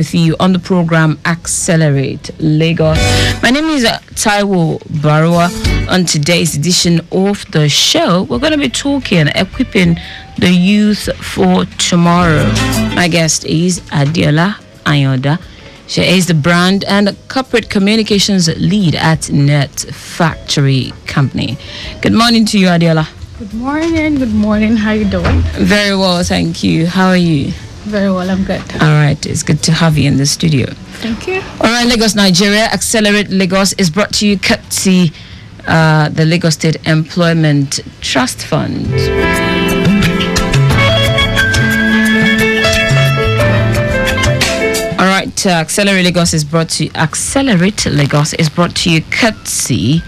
with you on the program Accelerate Lagos. My name is Taiwo Barua. On today's edition of the show, we're going to be talking equipping the youth for tomorrow. My guest is Adiola Ayoda. She is the brand and corporate communications lead at Net Factory Company. Good morning to you, Adiola. Good morning. Good morning. How are you doing? Very well, thank you. How are you? Very well, I'm good. All right, it's good to have you in the studio. Thank you. All right, Lagos, Nigeria, Accelerate Lagos is brought to you courtesy the Lagos State Employment Trust Fund. All right, Accelerate Lagos is brought to you courtesy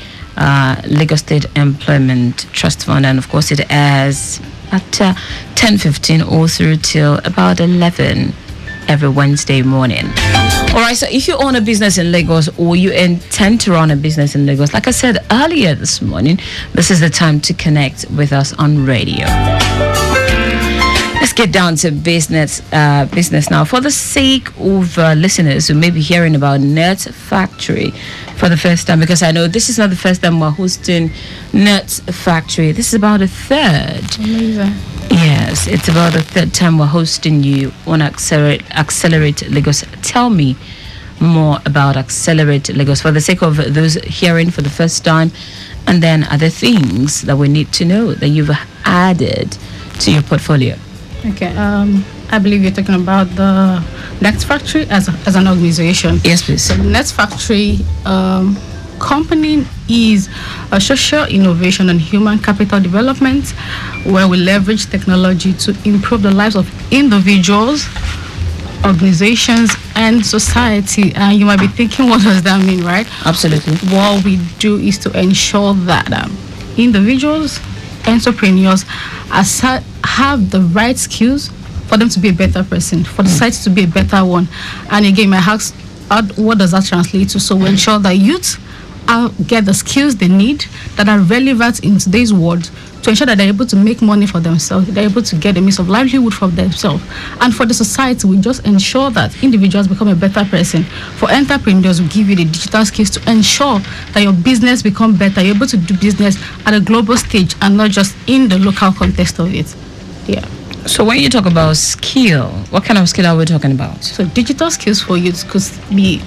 Lagos State Employment Trust Fund, and of course it airs at 10:15 all through till about 11 every Wednesday morning. All right, so if you own a business in Lagos or you intend to run a business in Lagos, like I said earlier this morning, this is the time to connect with us on radio. Let's get down to business now. For the sake of listeners who may be hearing about Net Factory for the first time, because I know this is not the first time we're hosting Net Factory. This is about the third. Amazing. Yes, it's about the third time we're hosting you on Accelerate Lagos. Tell me more about Accelerate Lagos for the sake of those hearing for the first time, and then other things that we need to know that you've added to your portfolio. Okay. I believe you're talking about the Net Factory as an organization. Yes, please. So Net Factory company is a social innovation and human capital development where we leverage technology to improve the lives of individuals, organizations, and society. And you might be thinking, what does that mean, right? Absolutely. What we do is to ensure that individuals, entrepreneurs have the right skills for them to be a better person, for the society to be a better one. And again, my ask, what does that translate to? So we ensure that youth get the skills they need that are relevant in today's world to ensure that they're able to make money for themselves, they're able to get a means of livelihood for themselves. And for the society, we just ensure that individuals become a better person. For entrepreneurs, we give you the digital skills to ensure that your business become better. You're able to do business at a global stage and not just in the local context of it. Yeah. So when you talk about skill, what kind of skill are we talking about? So digital skills for youth could be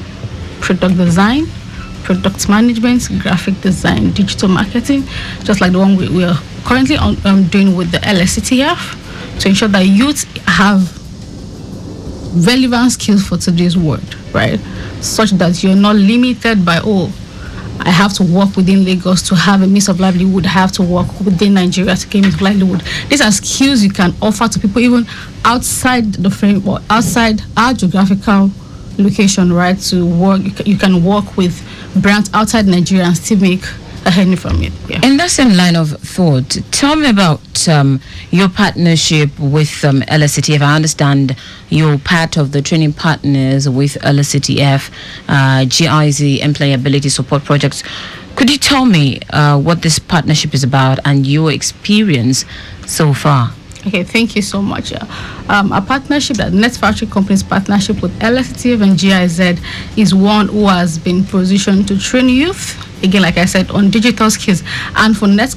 product design, product management, graphic design, digital marketing, just like the one we are currently doing with the LSCTF, to ensure that youth have relevant skills for today's world, right? Such that you're not limited by, I have to work within Lagos to have a means of livelihood. I have to work within Nigeria to get a means of livelihood. These are skills you can offer to people even outside the frame or outside our geographical location, right? To work, you can work with brands outside Nigeria and still make a penny from it. Yeah. In that same line of thought, tell me about your partnership with LSCTF. I understand you're part of the training partners with LSCTF, GIZ Employability Support Projects. Could you tell me what this partnership is about and your experience so far? Okay, thank you so much. Our partnership, that Net Factory Company's partnership with LSTF and GIZ, is one who has been positioned to train youth, again, like I said, on digital skills. And for Net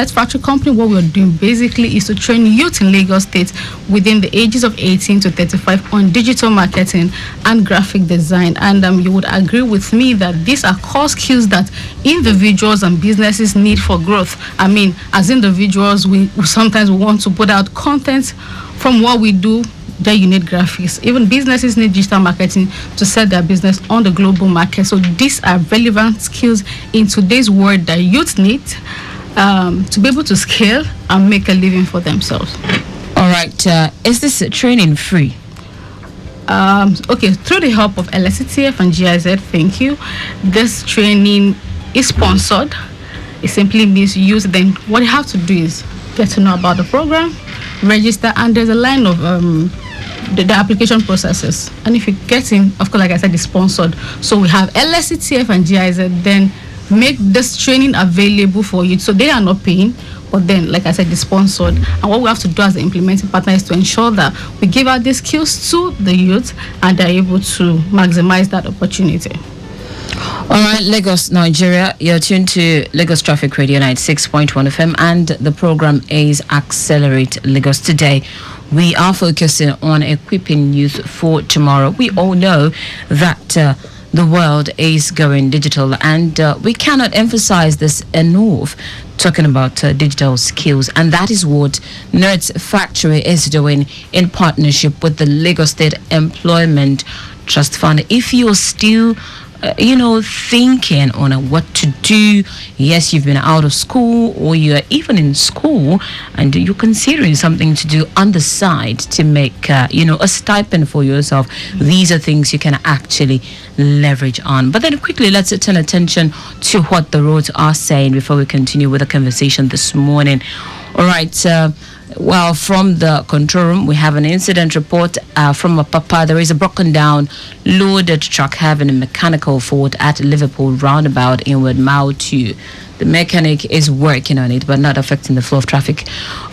Factory Company, what we're doing basically is to train youth in Lagos State within the ages of 18 to 35 on digital marketing and graphic design. And you would agree with me that these are core skills that individuals and businesses need for growth. I mean, as individuals, we sometimes want to put out content from what we do. There you need graphics. Even businesses need digital marketing to set their business on the global market. So these are relevant skills in today's world that youth need to be able to scale and make a living for themselves. All right. Is this training free? Okay, through the help of LSCTF and GIZ, thank you. This training is sponsored. It simply means then what you have to do is get to know about the program, register, and there's a line of the application processes. And if you get in, of course, like I said, it's sponsored. So we have LSCTF and GIZ then make this training available for you. So they are not paying. but then, like I said, it's sponsored. And what we have to do as the implementing partner is to ensure that we give out these skills to the youth and they're able to maximize that opportunity. All right, Lagos, Nigeria. You're tuned to Lagos Traffic Radio 96.1 FM, and the program is Accelerate Lagos. Today, we are focusing on equipping youth for tomorrow. We all know that the world is going digital, and we cannot emphasize this enough, talking about digital skills. And that is what Nerds Factory is doing in partnership with the Lagos State Employment Trust Fund. If you're still thinking on what to do, yes, you've been out of school, or you're even in school and you're considering something to do on the side to make a stipend for yourself, these are things you can actually leverage on. But then quickly, let's turn attention to what the roads are saying before we continue with the conversation this morning. All right, well, from the control room, we have an incident report from Papa. There is a broken down loaded truck having a mechanical fault at Liverpool roundabout inward Mile 2. The mechanic is working on it, but not affecting the flow of traffic.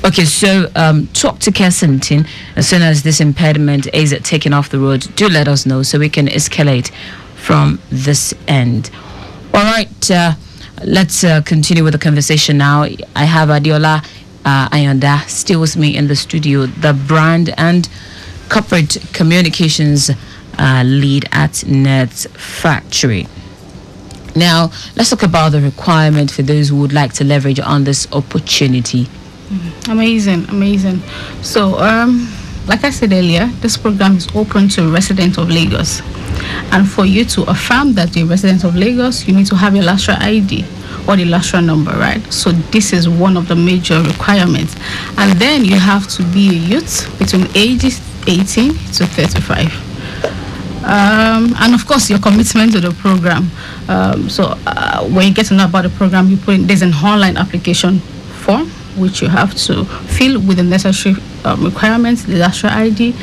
Okay, so talk to Kensington as soon as this impediment is taken off the road. Do let us know so we can escalate from this end. All right, let's continue with the conversation now. I have Adiola Ayanda still with me in the studio, the brand and corporate communications lead at Nerds Factory. Now, let's talk about the requirement for those who would like to leverage on this opportunity. Amazing. So, like I said earlier, this program is open to residents of Lagos. And for you to affirm that you're a resident of Lagos, you need to have your LASTRA ID or the LASTRA number, right? So this is one of the major requirements. And then you have to be a youth between ages 18 to 35. And of course, your commitment to the program. So when you get to know about the program, there's an online application form which you have to fill with the necessary requirements, the LASTRA ID,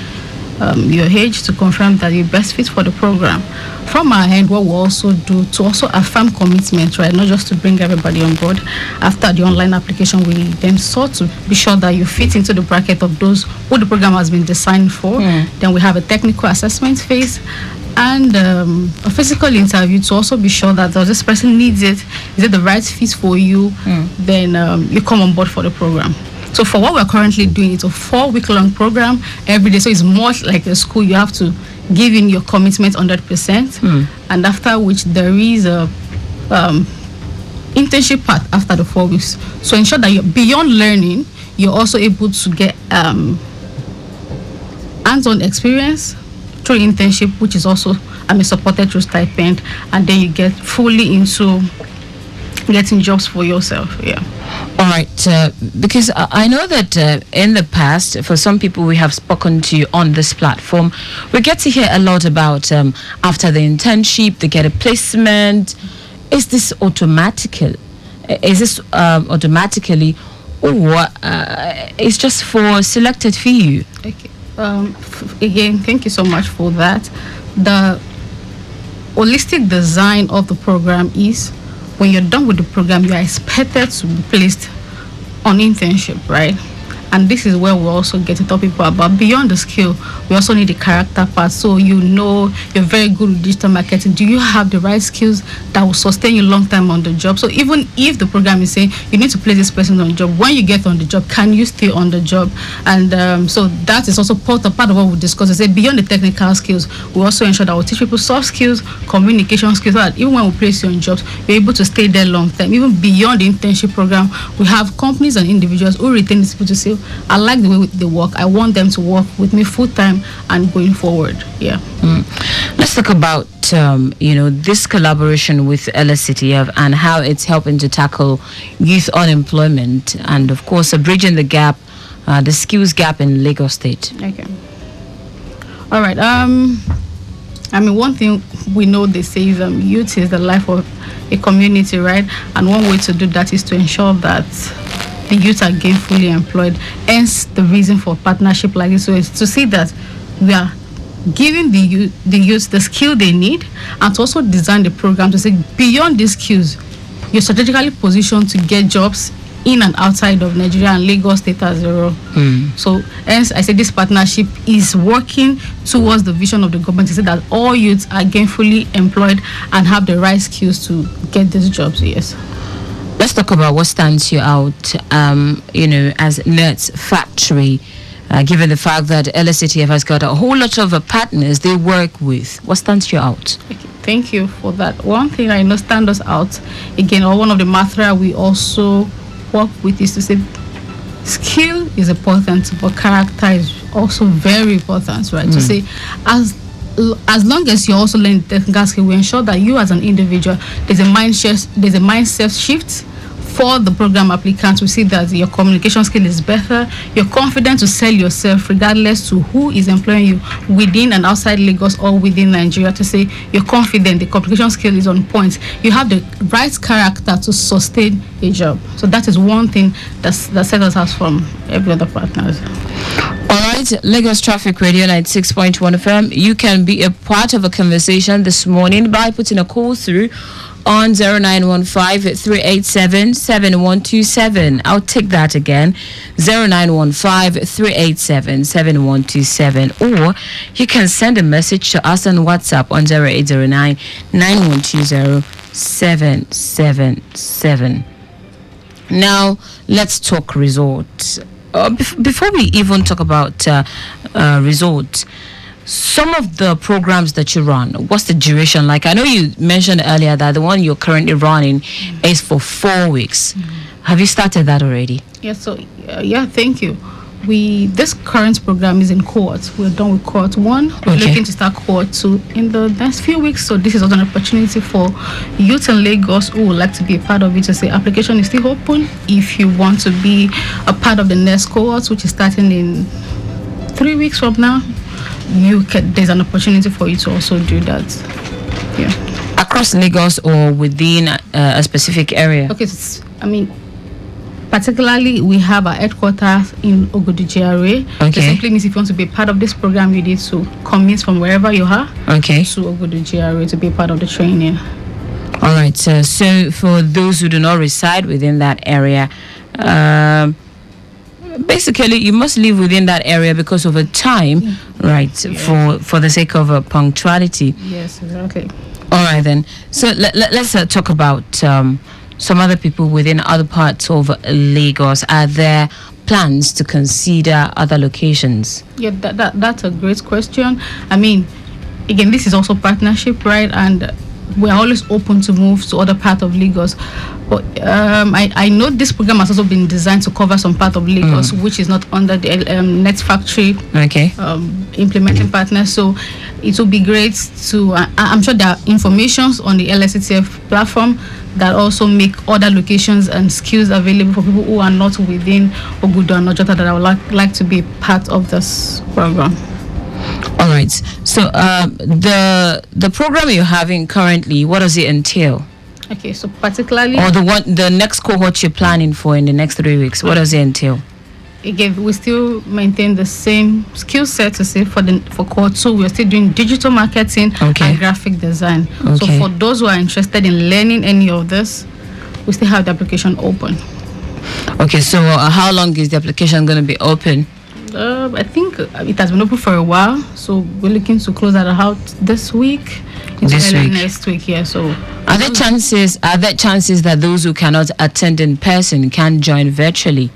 your age, to confirm that you're best fit for the program. From our end, what we'll also do to also affirm commitment, right? Not just to bring everybody on board. After the online application, we then sought to be sure that you fit into the bracket of those who the program has been designed for. Then we have a technical assessment phase and a physical interview to also be sure that does this person needs it, is it the right fit for you? Then you come on board for the program. So for what we're currently doing, it's a 4-week-long program every day. So it's more like a school. You have to give in your commitment 100%. And after which there is a internship part after the 4 weeks. So ensure that you're beyond learning, you're also able to get hands-on experience through internship, which is also supported through stipend. And then you get fully into getting jobs for yourself. All right, because I know that in the past, for some people we have spoken to on this platform, we get to hear a lot about after the internship, they get a placement. Is this automatically? Is this automatically, or it's just for selected few? Okay. Again, thank you so much for that. The holistic design of the program is, when you're done with the program, you are expected to be placed on internship, right? And this is where we also get to talk people about beyond the skill. We also need the character part. So you're very good with digital marketing. Do you have the right skills that will sustain you long time on the job? So even if the program is saying you need to place this person on the job, when you get on the job, can you stay on the job? And so that is also part of what we discuss. I say beyond the technical skills, we also ensure that we teach people soft skills, communication skills, so that even when we place you on jobs, you're able to stay there long time. Even beyond the internship program, we have companies and individuals who retain these people to say, I like the way they work. I want them to work with me full time and going forward. Let's talk about this collaboration with LSCTF and how it's helping to tackle youth unemployment and, of course, bridging the gap, the skills gap in Lagos State. Okay. All right. One thing we know, they say is youth is the life of a community, right? And one way to do that is to ensure that the youth are gainfully employed. Hence the reason for partnership like this. So it's to see that we are giving the youth the skill they need, and to also design the program to say beyond these skills, you're strategically positioned to get jobs in and outside of Nigeria and Lagos State as a whole. So hence I say this partnership is working towards the vision of the government to say that all youths are gainfully employed and have the right skills to get these jobs. Yes. Let's talk about what stands you out, as Nets Factory, given the fact that LSCTF has got a whole lot of partners they work with. What stands you out? Okay, thank you for that. One thing I know stands us out, again, or one of the mantra we also work with is to say skill is important, but character is also very important, right? To say as long as you also learn technical skill, we ensure that you as an individual, there's a mindset shift for the program applicants. We see that your communication skill is better, you're confident to sell yourself regardless to who is employing you within and outside Lagos or within Nigeria, to say you're confident, the communication skill is on point, you have the right character to sustain a job. So that is one thing that sets us out from every other partner. All right, Lagos Traffic Radio 96.1 FM. You can be a part of a conversation this morning by putting a call through on 0915-387-7127. I'll take that again, 0915-387-7127. Or you can send a message to us on WhatsApp on 0809-9120-777. Now, let's talk resorts. Before we even talk about resorts, some of the programs that you run, what's the duration like? I know you mentioned earlier that the one you're currently running is for 4 weeks. Have you started that already? Yes, so thank you. This current program is in cohort. We're done with cohort 1. We're looking to start cohort 2 in the next few weeks. So this is also an opportunity for youth in Lagos who would like to be a part of it to say application is still open. If you want to be a part of the next cohort, which is starting in 3 weeks from now, there's an opportunity for you to also do that. Yeah. Across Lagos or within a specific area? Okay, particularly we have our headquarters in Ogudu GRA. Okay. So simply means if you want to be part of this program, you need to commit from wherever you are to Ogudu GRA to be part of the training. All right. So for those who do not reside within that area, basically you must live within that area because of a time, right? Yes. For the sake of punctuality. Yes, exactly. All right then. So let's talk about some other people within other parts of Lagos. Are there plans to consider other locations? Yeah, that's a great question. I mean, again, this is also partnership, right? And we're always open to move to other parts of Lagos. But I know this program has also been designed to cover some part of Lagos, which is not under the Nets Factory implementing partner. So it would be great to, I'm sure there are informations on the LSCTF platform that also make other locations and skills available for people who are not within Ogudu and Ojota that I would like to be part of this program. All right. So the program you're having currently, what does it entail? Okay, so particularly, or the next cohort you're planning for in the next 3 weeks, what does it entail? Again, we still maintain the same skill set to say for cohort 2, we're still doing digital marketing and graphic design. So for those who are interested in learning any of this, we still have the application open. Okay, so how long is the application going to be open? I think it has been open for a while, so we're looking to close that out this week. Next week, yeah. So are there chances that those who cannot attend in person can join virtually?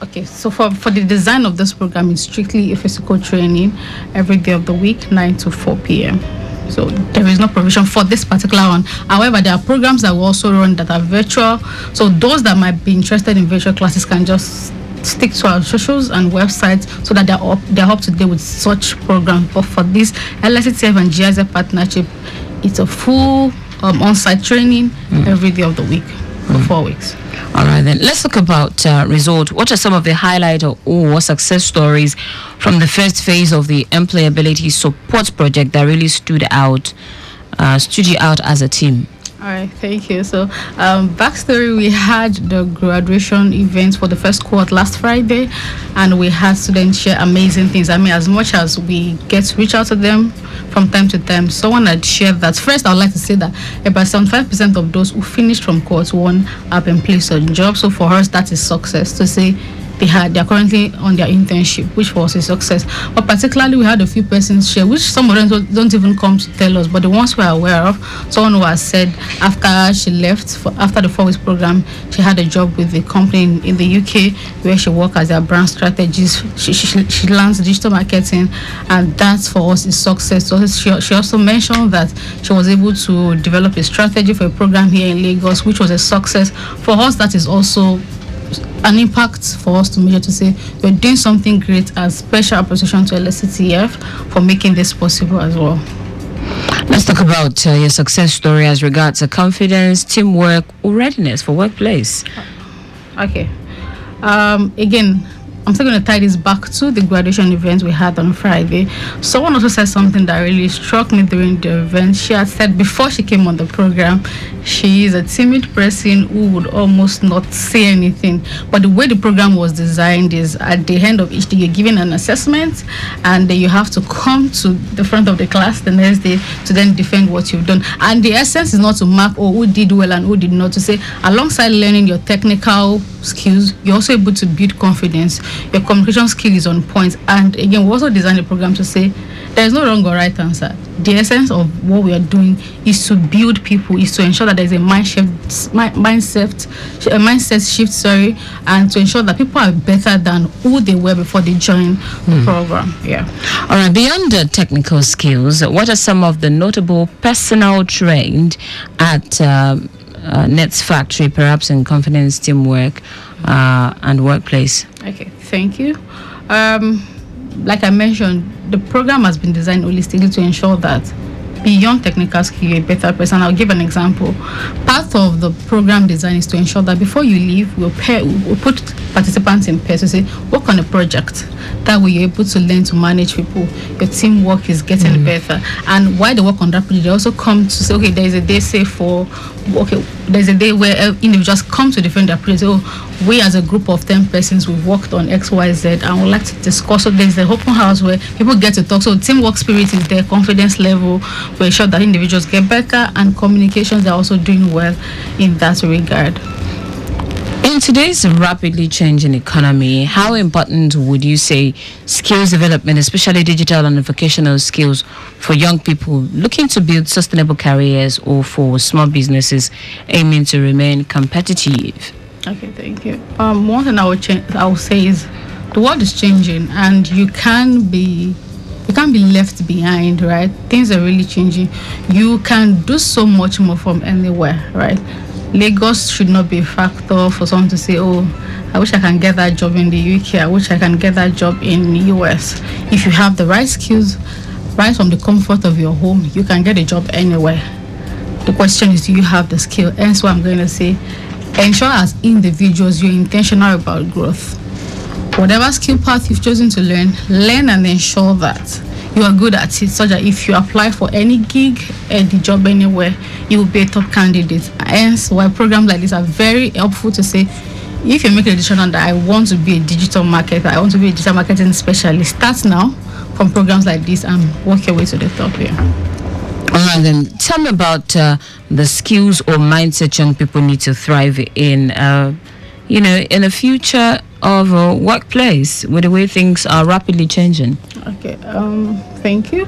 Okay, so for the design of this program, it's strictly a physical training every day of the week, 9 to 4 p.m. So there is no provision for this particular one. However, there are programs that we also run that are virtual. So those that might be interested in virtual classes can just stick to our socials and websites so that they're up to date with such programs. But for this LSCTF and GIZ partnership, it's a full on-site training every day of the week for 4 weeks. All right, then let's talk about resort. What are some of the highlight or success stories from the first phase of the employability support project that really stood you out as a team? All right, thank you. So, backstory: we had the graduation event for the first cohort last Friday, and we had students share amazing things. I mean, as much as we get to reach out to them from time to time, someone had shared that. First, I would like to say that about 75% of those who finished from cohort one have been placed on jobs. So for us, that is success to say they are currently on their internship, which was a success. But particularly, we had a few persons share, which some of them don't even come to tell us, but the ones we are aware of, someone who has said after she left, after the 4 weeks program, she had a job with a company in the UK where she worked as their brand strategist. She learns digital marketing, and that for us is success. So she also mentioned that she was able to develop a strategy for a program here in Lagos, which was a success. For us, that is also an impact for us to measure, to say we're doing something great, as special appreciation to LSCTF for making this possible as well. Let's talk about your success story as regards to confidence, teamwork, or readiness for workplace. Okay. Again, I'm still going to tie this back to the graduation event we had on Friday. Someone also said something that really struck me during the event. She had said before she came on the program, she is a timid person who would almost not say anything. But the way the program was designed is at the end of each day, you're given an assessment, and then you have to come to the front of the class the next day to then defend what you've done. And the essence is not to mark who did well and who did not, to say alongside learning your technical skills, you're also able to build confidence. Your communication skill is on point. And again, we also designed the program to say there is no wrong or right answer. The essence of what we are doing is to build people, is to ensure that there's a mindset shift, and to ensure that people are better than who they were before they joined the program. Yeah. All right. Beyond the technical skills, what are some of the notable personal traits at Nets Factory, perhaps in confidence, teamwork, and workplace? Okay, thank you. Like I mentioned, the program has been designed holistically to ensure that beyond technical skill, you're a better person. I'll give an example. Part of the program design is to ensure that before you leave, we'll put participants in pairs to say, work on a project. That way you're able to learn to manage people. Your teamwork is getting better. And while they work on that project, they also come to say, okay, there's a day there's a day where individuals come to defend their project. Oh, we as a group of 10 persons, we've worked on XYZ and would like to discuss. So there's the open house where people get to talk. So teamwork spirit is there, confidence level. We ensure that individuals get better, and communications are also doing well in that regard. In today's rapidly changing economy, how important would you say skills development, especially digital and vocational skills, for young people looking to build sustainable careers or for small businesses aiming to remain competitive? Okay, thank you. One thing I would say is the world is changing, and you can't be left behind, right? Things are really changing. You can do so much more from anywhere, right? Lagos should not be a factor for someone to say, oh, I wish I can get that job in the UK, I wish I can get that job in the US. If you have the right skills, right from the comfort of your home, you can get a job anywhere. The question is, do you have the skill? And so I'm going to say, ensure as individuals you're intentional about growth. Whatever skill path you've chosen to learn and ensure that you are good at it, so that if you apply for any gig, any job anywhere, you will be a top candidate. Hence why programs like this are very helpful to say, if you make a decision that I want to be a digital marketer, I want to be a digital marketing specialist, start now from programs like this and work your way to the top here. All right, then tell me about the skills or mindset young people need to thrive in, in the future of a workplace with the way things are rapidly changing. Okay, thank you.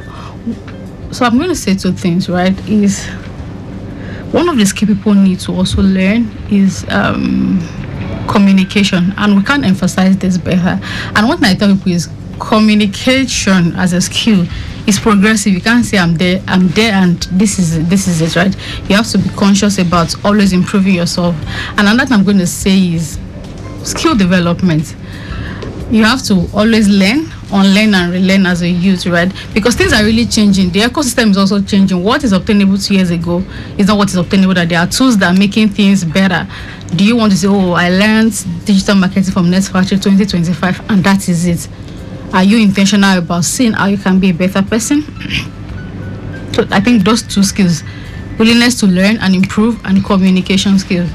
So I'm going to say two things, right? Is one of the skills people need to also learn is communication, and we can't emphasize this better. And what I tell people is communication as a skill is progressive. You can't say I'm there and this is it, right? You have to be conscious about always improving yourself. And another thing I'm going to say is skill development. You have to always learn, unlearn and relearn as a youth, right? Because things are really changing. The ecosystem is also changing. What is obtainable 2 years ago is not what is obtainable today. There are tools that are making things better. Do you want to say, oh, I learned digital marketing from Nets Factory 2025 and that is it? Are you intentional about seeing how you can be a better person? So I think those two skills willingness to learn and improve, and communication skills.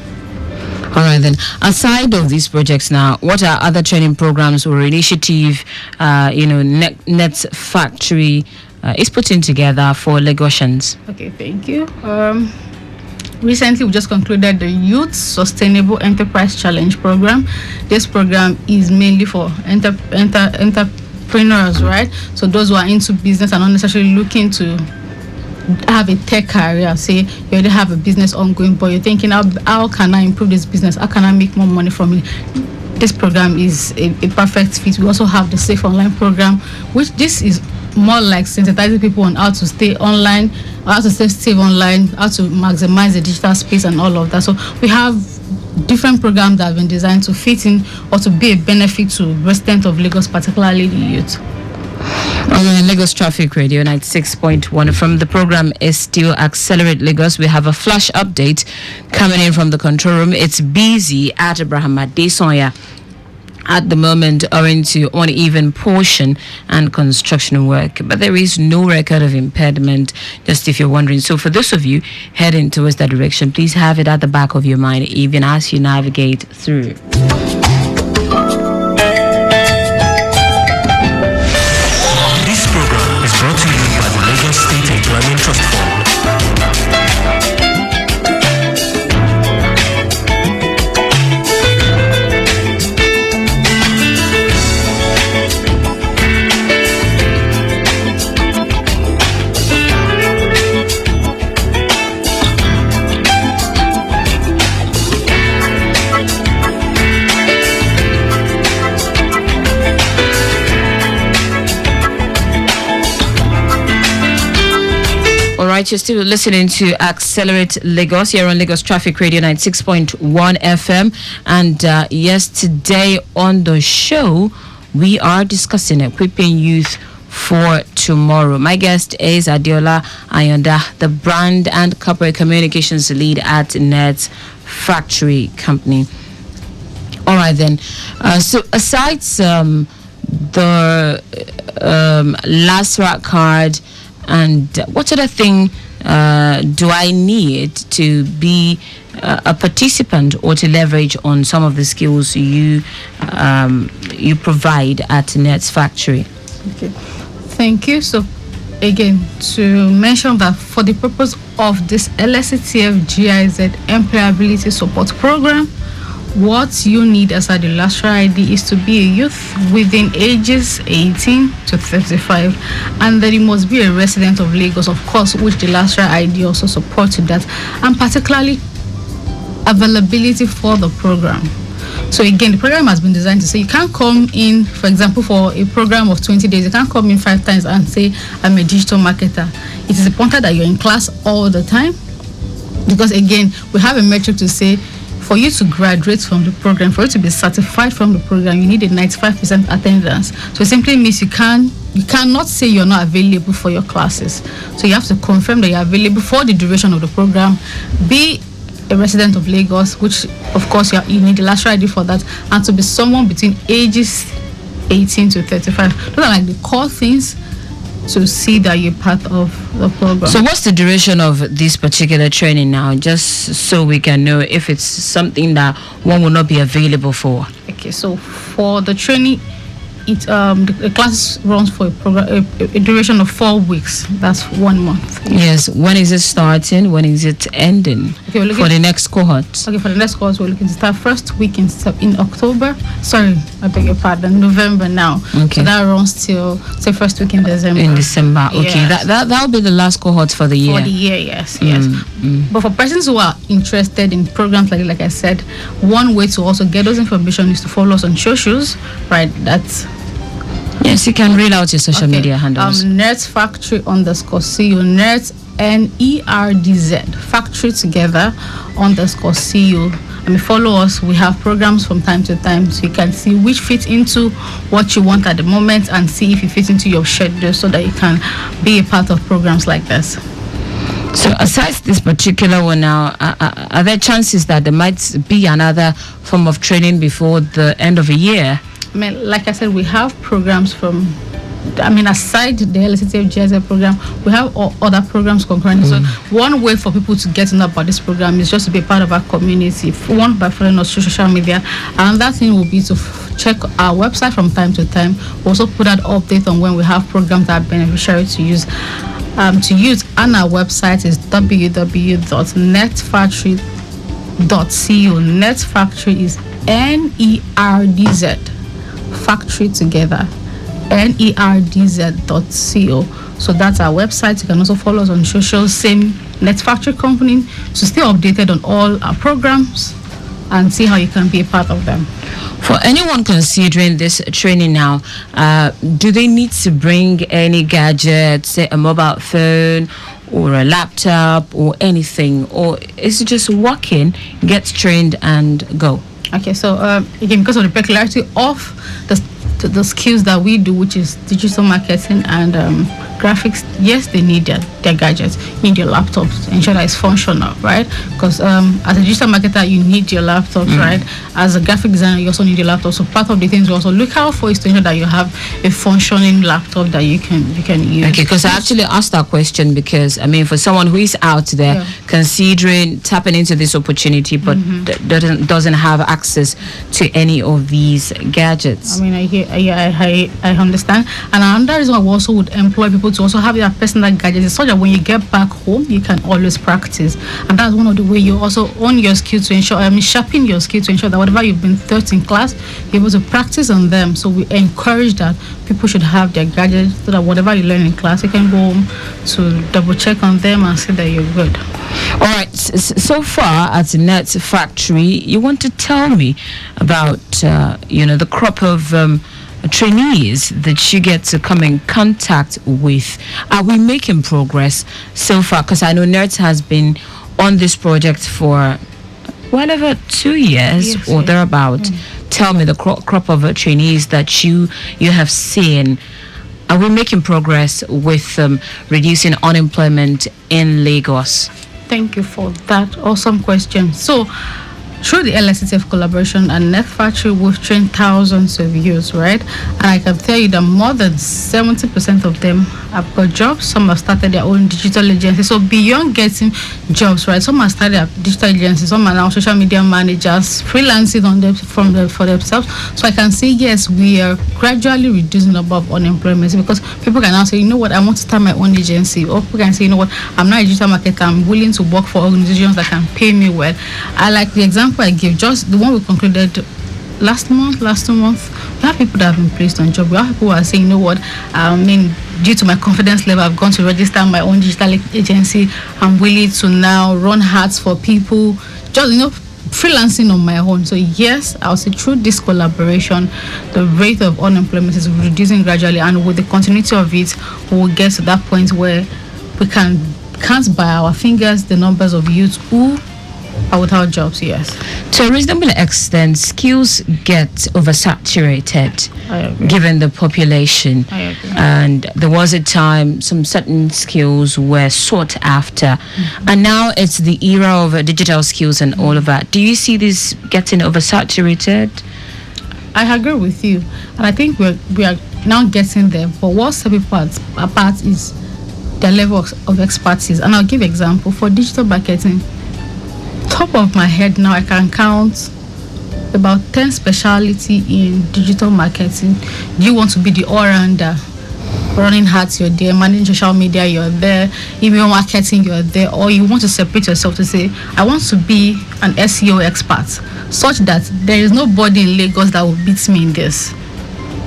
All right, then. Aside of these projects now, what are other training programs or initiative, Nets Factory is putting together for Lagosians? Okay, thank you. Recently, we just concluded the Youth Sustainable Enterprise Challenge program. This program is mainly for entrepreneurs, right? So those who are into business and not necessarily looking to have a tech career. Say you already have a business ongoing, but you're thinking, how can I improve this business? How can I make more money from it? This program is a perfect fit. We also have the Safe Online program, which this is more like sensitizing people on how to stay online, how to stay safe online, how to maximize the digital space and all of that. So we have different programs that have been designed to fit in or to be a benefit to residents of Lagos, particularly the youth. On Lagos Traffic Radio 96.1 from the program is still Accelerate Lagos. We have a flash update coming in from the control room. It's busy at Abraham Adesoya at the moment owing to uneven portion and construction work, but there is no record of impediment, just if you're wondering. So for those of you heading towards that direction, please have it at the back of your mind even as you navigate through. This program is brought to you by the Lagos State Employment Trust Fund. Right, you're still listening to Accelerate Lagos here on Lagos Traffic Radio 96.1 FM. And yes, today on the show, we are discussing equipping youth for tomorrow. My guest is Adiola Ayonda, the brand and corporate communications lead at Nets Factory Company. All right, then. So aside the LASRA card, and what other thing do I need to be a participant or to leverage on some of the skills you provide at Nets Factory? Okay, thank you. So again, to mention that for the purpose of this LSCTF GIZ Employability Support Program, what you need as a LASRA ID is to be a youth within ages 18 to 35, and that it must be a resident of Lagos, of course, which the LASRA ID also supports that, and particularly availability for the program. So again, the program has been designed to say you can't come in, for example, for a program of 20 days, you can't come in 5 times and say, I'm a digital marketer. It is important that you're in class all the time, because again, we have a metric to say, for you to graduate from the program, for you to be certified from the program, you need a 95% attendance. So it simply means you cannot say you're not available for your classes. So you have to confirm that you're available for the duration of the program, be a resident of Lagos, which of course you need the LASRA ID for that, and to be someone between ages 18 to 35. Those are like the core things to see that you're part of the program. So what's the duration of this particular training now, just so we can know if it's something that one will not be available for? Okay, so for the training, the class runs for a duration of 4 weeks. That's 1 month. Yes. When is it starting? When is it ending? Okay, for the next cohort. Okay, for the next cohort, we're looking to start first week in October. Sorry, I beg your pardon, November now. Okay. So that runs till say first week in December. In December. Okay. Yes. That'll be the last cohort for the year. For the year, yes. But for persons who are interested in programs like I said, one way to also get those information is to follow us on socials, right? Yes, you can read out your social media handles. Nets Factory _CU, Nets NERDZ, Factory together _CU. I mean, follow us. We have programs from time to time, so you can see which fit into what you want at the moment and see if it fits into your schedule, so that you can be a part of programs like this. So aside this particular one now, are there chances that there might be another form of training before the end of the year? I mean, like I said, we have programs from aside the LSTF GIZ program, we have other programs concurrently. So one way for people to get to know about this program is just to be part of our community. One, by following us through social media. And that thing will be to check our website from time to time. We also put out update on when we have programs that are beneficiary to use. And our website is www.netfactory.co. Net Factory is NERDZ, factory together, NERDZ.co. So that's our website. You can also follow us on social, same Net Factory Company, to stay updated on all our programs and see how you can be a part of them. For anyone considering this training now, do they need to bring any gadgets, say a mobile phone or a laptop or anything, or is it just walk in, get trained and go? Okay, so again, because of the peculiarity of the skills that we do, which is digital marketing and graphics, yes, they need their gadgets. You need your laptops to ensure that it's functional, right? Because as a digital marketer, you need your laptops, right? As a graphic designer, you also need your laptop. So part of the things we also look out for is to ensure that you have a functioning laptop that you can use. Okay, because I actually asked that question because, for someone who is out there considering tapping into this opportunity but doesn't have access to any of these gadgets. I understand. And another reason why we also would employ people to also have their personal gadgets is so that when you get back home, you can always practice. And that's one of the ways you also own your skill to ensure, sharpen your skill to ensure that whatever you've been taught in class, you're able to practice on them. So we encourage that people should have their gadgets so that whatever you learn in class, you can go home to double check on them and see that you're good. All right. So far at Net Factory, you want to tell me about, the crop of trainees that you get to come in contact with. Are we making progress so far? Because I know NERDZ has been on this project for well over 2 years or thereabout. Tell me the crop of trainees that you have seen. Are we making progress with reducing unemployment in Lagos? Thank you for that awesome question. So, through the LSTF collaboration and Net Factory, we've trained thousands of youths, right? And I can tell you that more than 70% of them have got jobs. Some have started their own digital agencies. So beyond getting jobs, right? Some have started their digital agencies. Some are now social media managers, freelancing on them for themselves. So I can say, yes, we are gradually reducing the number of unemployment because people can now say, you know what, I want to start my own agency. Or people can say, you know what, I'm not a digital marketer. I'm willing to work for organizations that can pay me well. I like the example I give, just the one we concluded last 2 months. We have people that have been placed on job. We have people who are saying, you know what, due to my confidence level, I've gone to register my own digital agency. I'm willing to now run ads for people, just freelancing on my own. So yes, I would say through this collaboration, the rate of unemployment is reducing gradually, and with the continuity of it, we will get to that point where we can count by our fingers the numbers of youths who are without jobs. Yes, to a reasonable extent, skills get oversaturated given the population. I agree. And there was a time some certain skills were sought after, and now it's the era of digital skills and all of that. Do you see this getting oversaturated? I agree with you, and I think we are now getting there. But what sets people apart is their level of expertise. And I'll give an example for digital marketing. Top of my head now, I can count about 10 specialty in digital marketing. Do you want to be the all-rounder? Running ads, you're there. Managing social media, you're there. Email marketing, you're there. Or you want to separate yourself to say, I want to be an SEO expert, such that there is nobody in Lagos that will beat me in this.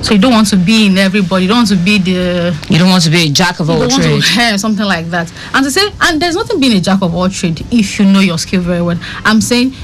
So you don't want to be in everybody. You don't want to be You don't want to be a jack of all trades. Something like that. And to say, and there's nothing being a jack of all trades if you know your skill very well. I'm saying,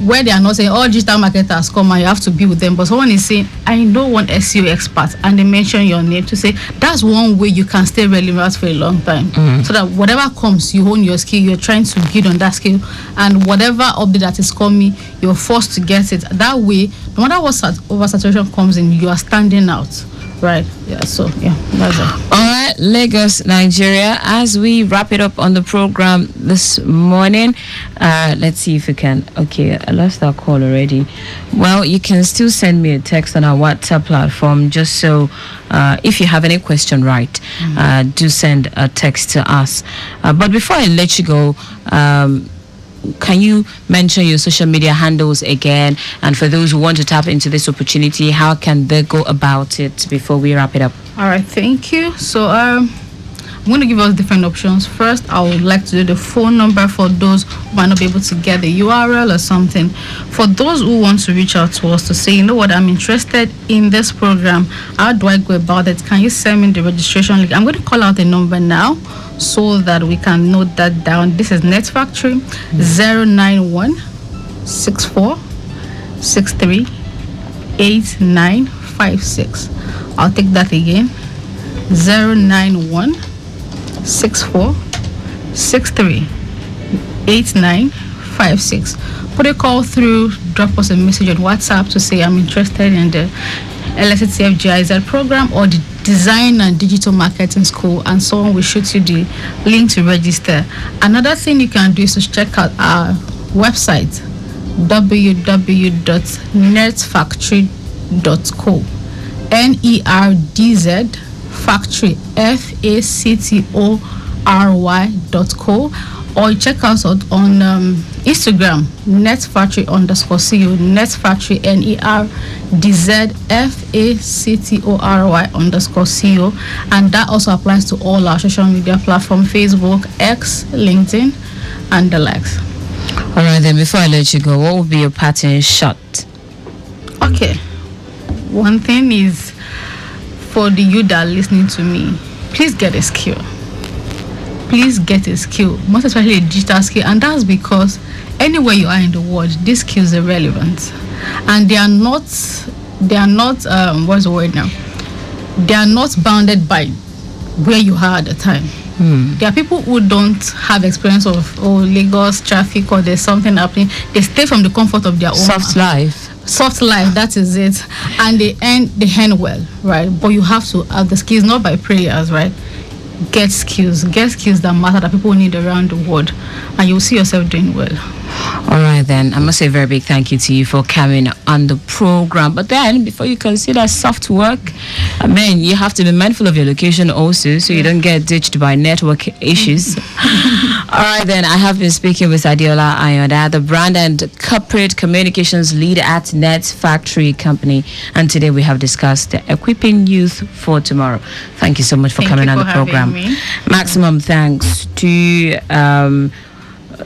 where they are not saying all digital marketers come and you have to be with them, but someone is saying, I know one SEO expert, and they mention your name to say that's one way you can stay relevant for a long time. So that whatever comes, you hone your skill, you're trying to build on that skill, and whatever update that is coming, you're forced to get it. That way, no matter what oversaturation comes in, you are standing out. right? Yeah, so yeah, that's it. All right, Lagos, Nigeria. As we wrap it up on the program this morning, let's see if we can. Okay, I lost that call already. Well, you can still send me a text on our WhatsApp platform, just so if you have any question, right, do send a text to us. But before I let you go, can you mention your social media handles again? And for those who want to tap into this opportunity, how can they go about it before we wrap it up? All right, thank you. So I'm going to give us different options. First, I would like to do the phone number for those who might not be able to get the URL or something. For those who want to reach out to us to say, you know what, I'm interested in this program. How do I go about it? Can you send me the registration link? I'm going to call out the number now so that we can note that down. This is Net Factory 091 64 63 8956. I'll take that again. 091 64 63 8956. Put a call through, drop us a message on WhatsApp to say I'm interested in the LSTF GIZ program or the Design and Digital Marketing School, and someone will shoot you the link to register. Another thing you can do is to check out our website www.nerdfactory.co. NERDZ Factory FACTORY.co, or you check us out on Instagram, netfactory_co, netfactory NERDZ FACTORY_co, and that also applies to all our social media platforms: Facebook, X, LinkedIn, and the likes. All right, then before I let you go, what would be your pattern shot? Okay, one thing is, for the you that are listening to me, please get a skill. Please get a skill, most especially a digital skill, and that's because anywhere you are in the world, these skills are relevant, and they are not what's the word now? They are not bounded by where you are at the time. There are people who don't have experience of Lagos traffic, or there's something happening. They stay from the comfort of their own Soft life. That is it, and they end well, right? But you have to have the skills, not by prayers, right? Get skills that matter, that people need around the world, and you'll see yourself doing well. All right, then I must say a very big thank you to you for coming on the program. But then, before you consider soft work, you have to be mindful of your location also, so you don't get ditched by network issues. All right, then I have been speaking with Adiola Ayoda, the brand and corporate communications lead at Net Factory Company, and today we have discussed equipping youth for tomorrow. Thank you so much for coming on the program. Maximum thanks to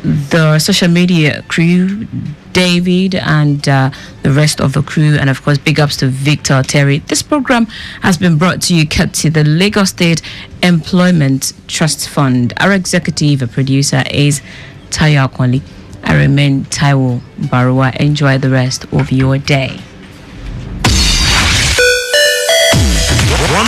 the social media crew, David, and the rest of the crew, and of course big ups to Victor Terry. This program has been brought to you courtesy the Lagos State Employment Trust Fund. Our executive producer is Tayo Akwali. I remain Taiwo Barua. Enjoy the rest of your day. One